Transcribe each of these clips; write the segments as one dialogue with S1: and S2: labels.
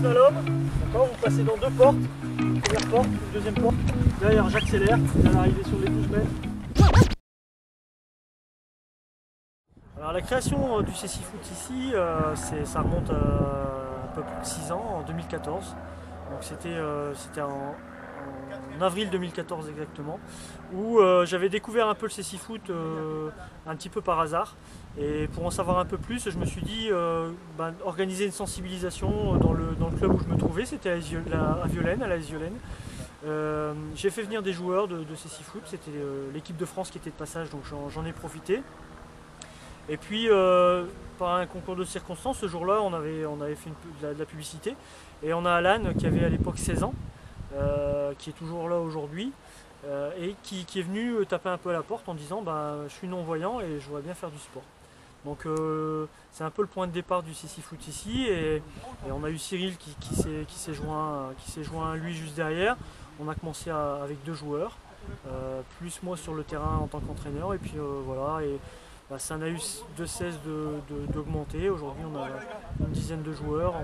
S1: slalom, d'accord, vous passez dans deux portes, une première porte, une deuxième porte. Derrière, j'accélère, à l'arrivée sur les 12 mètres. Alors la création du CC Foot ici, ça remonte à un peu plus de 6 ans, en 2014. Donc c'était en avril 2014 exactement, où j'avais découvert un peu le CC Foot un petit peu par hasard. Et pour en savoir un peu plus, je me suis dit organiser une sensibilisation dans le club où je me trouvais, c'était à Violaine, à la Violaine. J'ai fait venir des joueurs de CC Foot, c'était l'équipe de France qui était de passage, donc j'en ai profité. Et puis par un concours de circonstances, ce jour-là on avait fait de la publicité, et on a Alan qui avait à l'époque 16 ans, qui est toujours là aujourd'hui, et qui est venu taper un peu à la porte en disant je suis non-voyant et je voudrais bien faire du sport. Donc c'est un peu le point de départ du CC Foot ici, et on a eu Cyril qui s'est joint à lui juste derrière. On a commencé avec 2 joueurs, plus moi sur le terrain en tant qu'entraîneur, et puis voilà, et ça n'a eu de cesse d'augmenter. Aujourd'hui on a une dizaine de joueurs,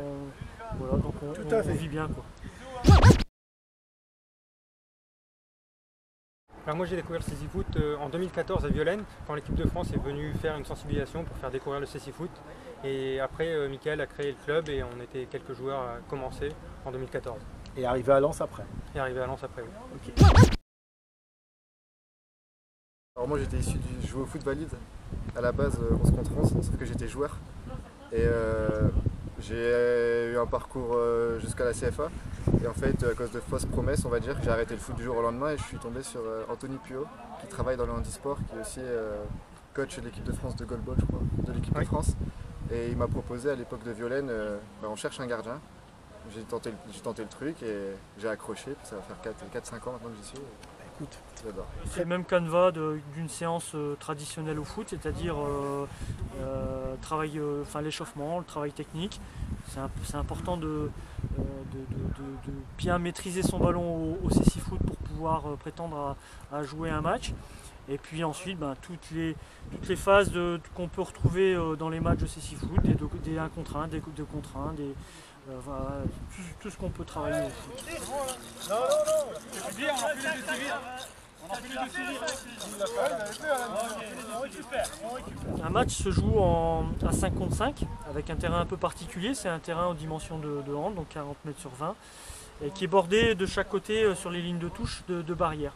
S1: voilà, donc on vit bien, quoi.
S2: Alors moi j'ai découvert le CC Foot en 2014 à Violaine, quand l'équipe de France est venue faire une sensibilisation pour faire découvrir le CC Foot. Et après Mickaël a créé le club et on était quelques joueurs à commencer en 2014.
S3: Et arrivé à Lens après.
S2: Et arrivé à Lens après, oui.
S3: Okay.
S4: Alors moi j'étais issu du jouer au foot valide, à la base 11 contre 11, sauf que j'étais joueur. Et j'ai eu un parcours jusqu'à la CFA. Et en fait, à cause de fausses promesses, on va dire, j'ai arrêté le foot du jour au lendemain et je suis tombé sur Anthony Puot, qui travaille dans le handisport, qui est aussi coach de l'équipe de France de goalball, je crois, de l'équipe de France. Et il m'a proposé à l'époque de Violaine, on cherche un gardien. J'ai tenté le truc et j'ai accroché, puis ça va faire 4-5 ans maintenant que j'y suis.
S3: Écoute,
S1: c'est le même canevas d'une séance traditionnelle au foot, c'est-à-dire l'échauffement, le travail technique. C'est important de bien maîtriser son ballon au CC Foot pour pouvoir prétendre à jouer un match. Et puis ensuite, toutes les phases qu'on peut retrouver dans les matchs de CC Foot, des 1 contre 1, des 2 contre 1, voilà, tout ce qu'on peut travailler au foot. Un match se joue à 5 contre 5 avec un terrain un peu particulier. C'est un terrain aux dimensions de hand, donc 40 mètres sur 20, et qui est bordé de chaque côté sur les lignes de touche de barrières.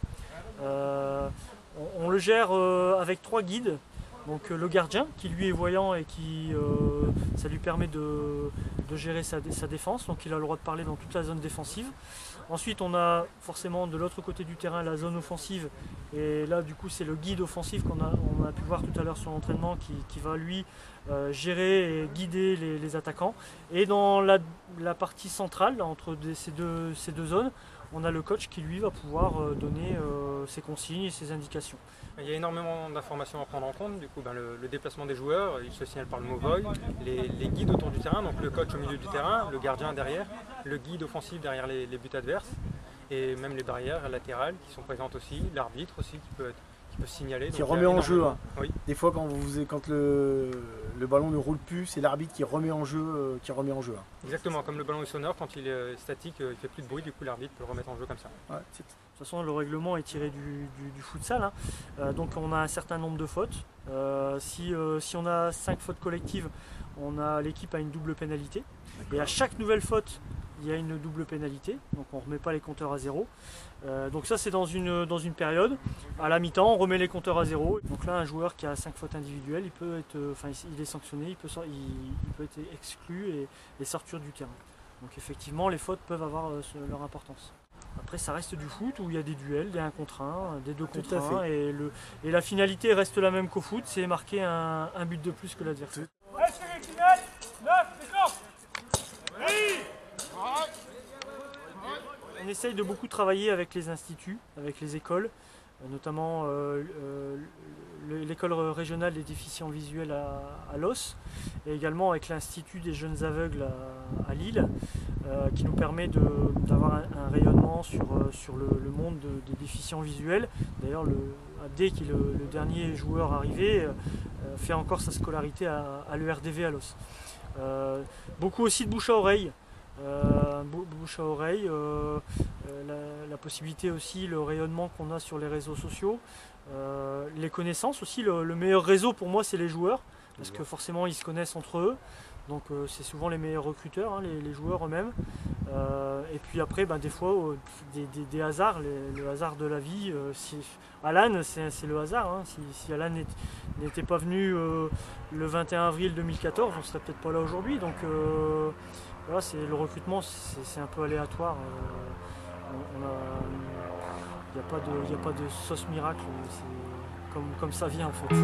S1: On le gère avec 3 guides. Donc le gardien qui lui est voyant et qui ça lui permet de gérer sa défense, donc il a le droit de parler dans toute la zone défensive. Ensuite on a forcément de l'autre côté du terrain la zone offensive, et là du coup c'est le guide offensif qu'on a pu voir tout à l'heure sur l'entraînement qui va lui gérer et guider les attaquants. Et dans la partie centrale entre ces deux zones, on a le coach qui lui va pouvoir donner ses consignes et ses indications.
S2: Il y a énormément d'informations à prendre en compte, du coup le déplacement des joueurs, il se signale par le mot void, les guides autour du terrain, donc le coach au milieu du terrain, le gardien derrière, le guide offensif derrière les buts adverses, et même les barrières latérales qui sont présentes aussi, l'arbitre aussi qui peut signaler.
S3: Qui remet en jeu. Hein.
S2: Oui.
S3: Des fois quand le ballon ne roule plus, c'est l'arbitre qui remet en jeu. Hein.
S2: Exactement, comme le ballon est sonore, quand il est statique, il ne fait plus de bruit, du coup l'arbitre peut le remettre en jeu comme ça.
S3: Ouais,
S1: de toute façon le règlement est tiré du futsal, hein. Donc on a un certain nombre de fautes. Si on a 5 fautes collectives, l'équipe a une double pénalité. Et à chaque nouvelle faute, il y a une double pénalité, donc on ne remet pas les compteurs à 0. Donc ça c'est dans une période. À la mi-temps, on remet les compteurs à 0. Donc là, un joueur qui a 5 fautes individuelles, il est sanctionné, il peut être exclu et sortir du terrain. Donc effectivement, les fautes peuvent avoir leur importance. Après, ça reste du foot où il y a des duels, des 1 contre 1, des 2 contre 1, et la finalité reste la même qu'au foot, c'est marquer un but de plus que l'adversaire. On essaye de beaucoup travailler avec les instituts, avec les écoles, notamment l'école régionale des déficients visuels à Los, et également avec l'Institut des jeunes aveugles à Lille, qui nous permet d'avoir un rayonnement sur le monde des déficients visuels. D'ailleurs, Abdé, qui est le dernier joueur arrivé, fait encore sa scolarité à l'ERDV à Los. Beaucoup aussi de bouche à oreille. bouche à oreille, la possibilité aussi, le rayonnement qu'on a sur les réseaux sociaux, les connaissances aussi. Le meilleur réseau pour moi c'est les joueurs, parce que forcément ils se connaissent entre eux, donc c'est souvent les meilleurs recruteurs, hein, les joueurs eux-mêmes. Et puis après des fois des hasards, le hasard de la vie. Alan c'est le hasard, hein. Si Alan n'était pas venu le 21 avril 2014, on serait peut-être pas là aujourd'hui. Donc voilà, le recrutement c'est un peu aléatoire. Il n'y a pas de sauce miracle, c'est comme ça vient en fait.